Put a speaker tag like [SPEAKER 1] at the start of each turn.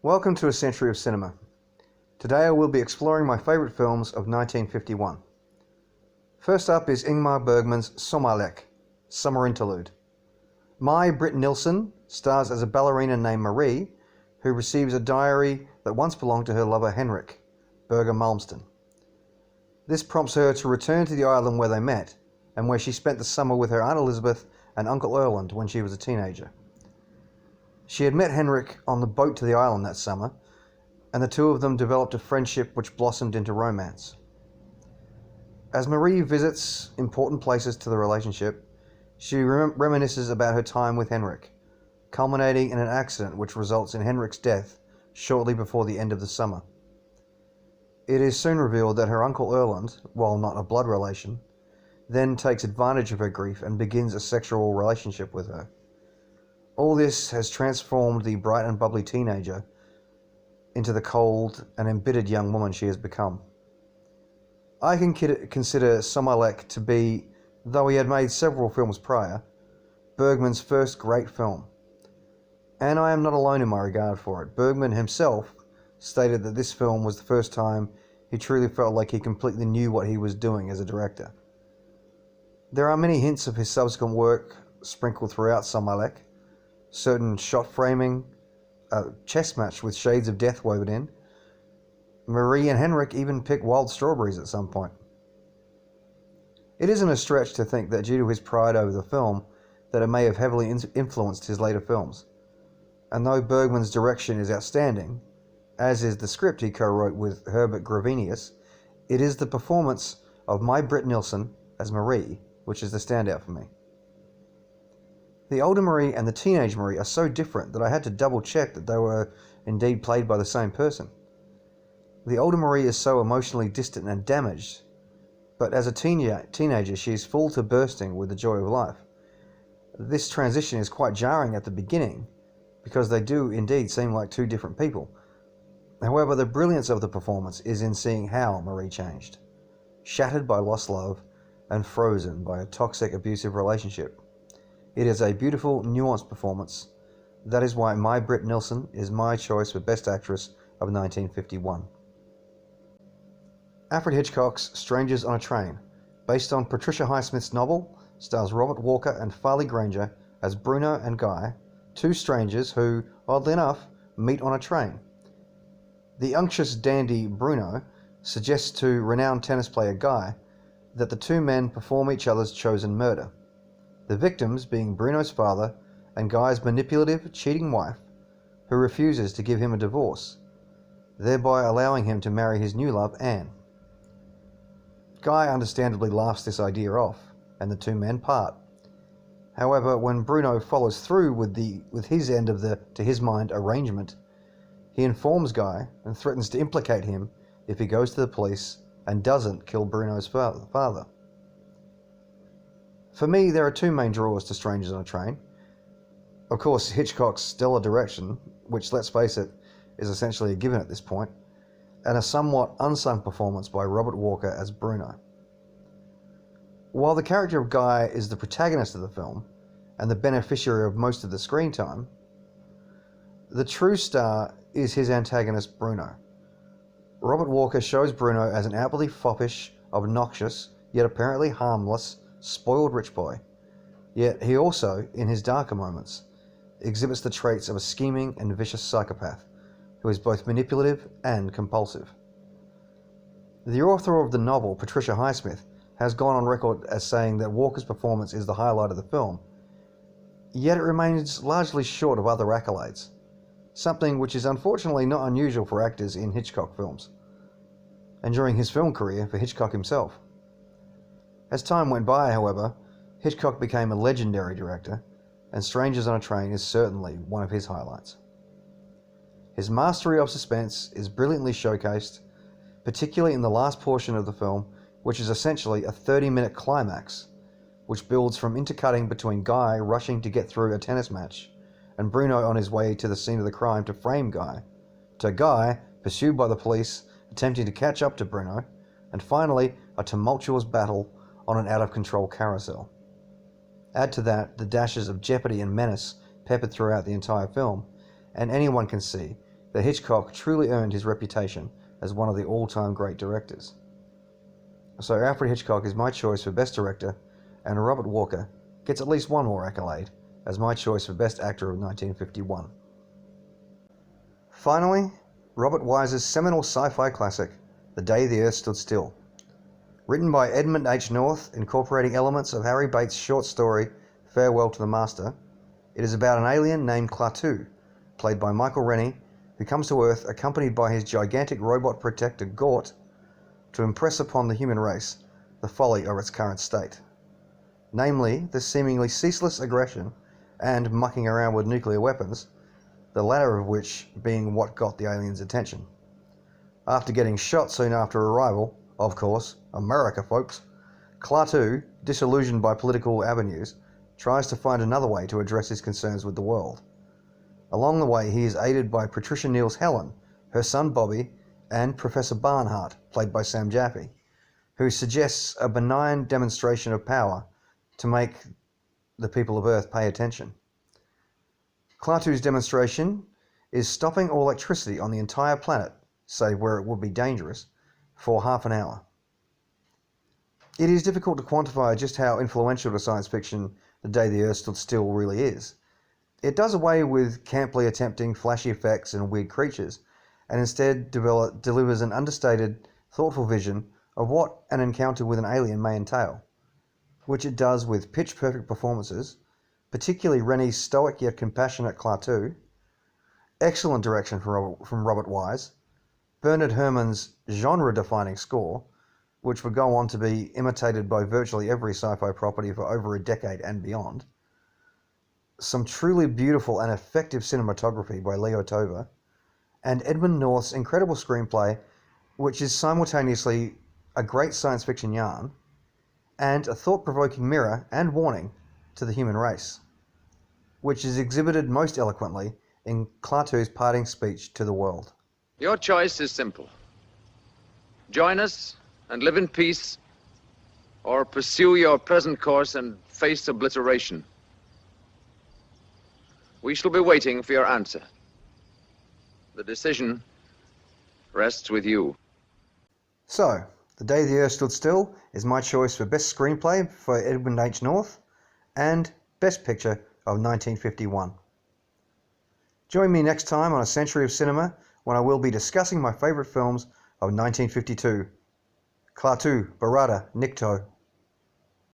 [SPEAKER 1] Welcome to A Century of Cinema. Today I will be exploring my favourite films of 1951. First up is Ingmar Bergman's Sommerlek, Summer Interlude. Mai Britt Nielsen stars as a ballerina named Marie, who receives a diary that once belonged to her lover Henrik, Birger Malmsten. This prompts her to return to the island where they met, and where she spent the summer with her Aunt Elizabeth and Uncle Erland when she was a teenager. She had met Henrik on the boat to the island that summer, and the two of them developed a friendship which blossomed into romance. As Marie visits important places to the relationship, she reminisces about her time with Henrik, culminating in an accident which results in Henrik's death shortly before the end of the summer. It is soon revealed that her Uncle Erland, while not a blood relation, then takes advantage of her grief and begins a sexual relationship with her. All this has transformed the bright and bubbly teenager into the cold and embittered young woman she has become. I can consider Sommerlek to be, though he had made several films prior, Bergman's first great film. And I am not alone in my regard for it. Bergman himself stated that this film was the first time he truly felt like he completely knew what he was doing as a director. There are many hints of his subsequent work sprinkled throughout Sommerlek. Certain shot framing, a chess match with shades of death woven in. Marie and Henrik even pick wild strawberries at some point. It isn't a stretch to think that due to his pride over the film, that it may have heavily influenced his later films. And though Bergman's direction is outstanding, as is the script he co-wrote with Herbert Gravenius, it is the performance of Mai Britt Nielsen as Marie which is the standout for me. The older Marie and the teenage Marie are so different that I had to double check that they were indeed played by the same person. The older Marie is so emotionally distant and damaged, but as a teenager she is full to bursting with the joy of life. This transition is quite jarring at the beginning, because they do indeed seem like two different people. However, the brilliance of the performance is in seeing how Marie changed, shattered by lost love and frozen by a toxic, abusive relationship. It is a beautiful, nuanced performance. That is why Mai Britt Nielsen is my choice for Best Actress of 1951. Alfred Hitchcock's Strangers on a Train, based on Patricia Highsmith's novel, stars Robert Walker and Farley Granger as Bruno and Guy, two strangers who, oddly enough, meet on a train. The unctuous dandy Bruno suggests to renowned tennis player Guy that the two men perform each other's chosen murder, the victims being Bruno's father and Guy's manipulative, cheating wife, who refuses to give him a divorce, thereby allowing him to marry his new love, Anne. Guy understandably laughs this idea off, and the two men part. However, when Bruno follows through with his end of the, to his mind, arrangement, he informs Guy and threatens to implicate him if he goes to the police and doesn't kill Bruno's father. For me, there are two main draws to Strangers on a Train. Of course, Hitchcock's stellar direction, which, let's face it, is essentially a given at this point, and a somewhat unsung performance by Robert Walker as Bruno. While the character of Guy is the protagonist of the film, and the beneficiary of most of the screen time, the true star is his antagonist Bruno. Robert Walker shows Bruno as an outwardly foppish, obnoxious, yet apparently harmless, spoiled rich boy. Yet he also, in his darker moments, exhibits the traits of a scheming and vicious psychopath who is both manipulative and compulsive. The author of the novel, Patricia Highsmith, has gone on record as saying that Walker's performance is the highlight of the film, yet it remains largely short of other accolades, something which is unfortunately not unusual for actors in Hitchcock films, and during his film career for Hitchcock himself. As time went by, however, Hitchcock became a legendary director, and Strangers on a Train is certainly one of his highlights. His mastery of suspense is brilliantly showcased, particularly in the last portion of the film, which is essentially a 30-minute climax, which builds from intercutting between Guy rushing to get through a tennis match, and Bruno on his way to the scene of the crime to frame Guy, to Guy, pursued by the police, attempting to catch up to Bruno, and finally, a tumultuous battle on an out-of-control carousel. Add to that the dashes of jeopardy and menace peppered throughout the entire film, and anyone can see that Hitchcock truly earned his reputation as one of the all-time great directors. So Alfred Hitchcock is my choice for Best Director, and Robert Walker gets at least one more accolade as my choice for Best Actor of 1951. Finally, Robert Wise's seminal sci-fi classic, The Day the Earth Stood Still. Written by Edmund H. North, incorporating elements of Harry Bates' short story Farewell to the Master, it is about an alien named Klaatu, played by Michael Rennie, who comes to Earth accompanied by his gigantic robot protector Gort to impress upon the human race the folly of its current state. Namely, the seemingly ceaseless aggression and mucking around with nuclear weapons, the latter of which being what got the aliens' attention. After getting shot soon after arrival, of course, America folks, Klaatu, disillusioned by political avenues, tries to find another way to address his concerns with the world. Along the way, he is aided by Patricia Neal's Helen, her son Bobby, and Professor Barnhart, played by Sam Jaffe, who suggests a benign demonstration of power to make the people of Earth pay attention. Klaatu's demonstration is stopping all electricity on the entire planet, save where it would be dangerous, for half an hour. It is difficult to quantify just how influential to science fiction The Day the Earth Stood Still really is. It does away with camply attempting flashy effects and weird creatures, and instead delivers an understated, thoughtful vision of what an encounter with an alien may entail, which it does with pitch-perfect performances, particularly Rennie's stoic yet compassionate Klaatu, excellent direction from Robert Wise, Bernard Herrmann's genre-defining score, which would go on to be imitated by virtually every sci-fi property for over a decade and beyond, some truly beautiful and effective cinematography by Leo Tova, and Edmund North's incredible screenplay, which is simultaneously a great science fiction yarn and a thought-provoking mirror and warning to the human race, which is exhibited most eloquently in Klaatu's parting speech to the world.
[SPEAKER 2] Your choice is simple. Join us and live in peace, or pursue your present course and face obliteration. We shall be waiting for your answer. The decision rests with you.
[SPEAKER 1] So, The Day the Earth Stood Still is my choice for Best Screenplay for Edmund H. North and Best Picture of 1951. Join me next time on A Century of Cinema when I will be discussing my favourite films of 1952. Klaatu, Barada, Nikto.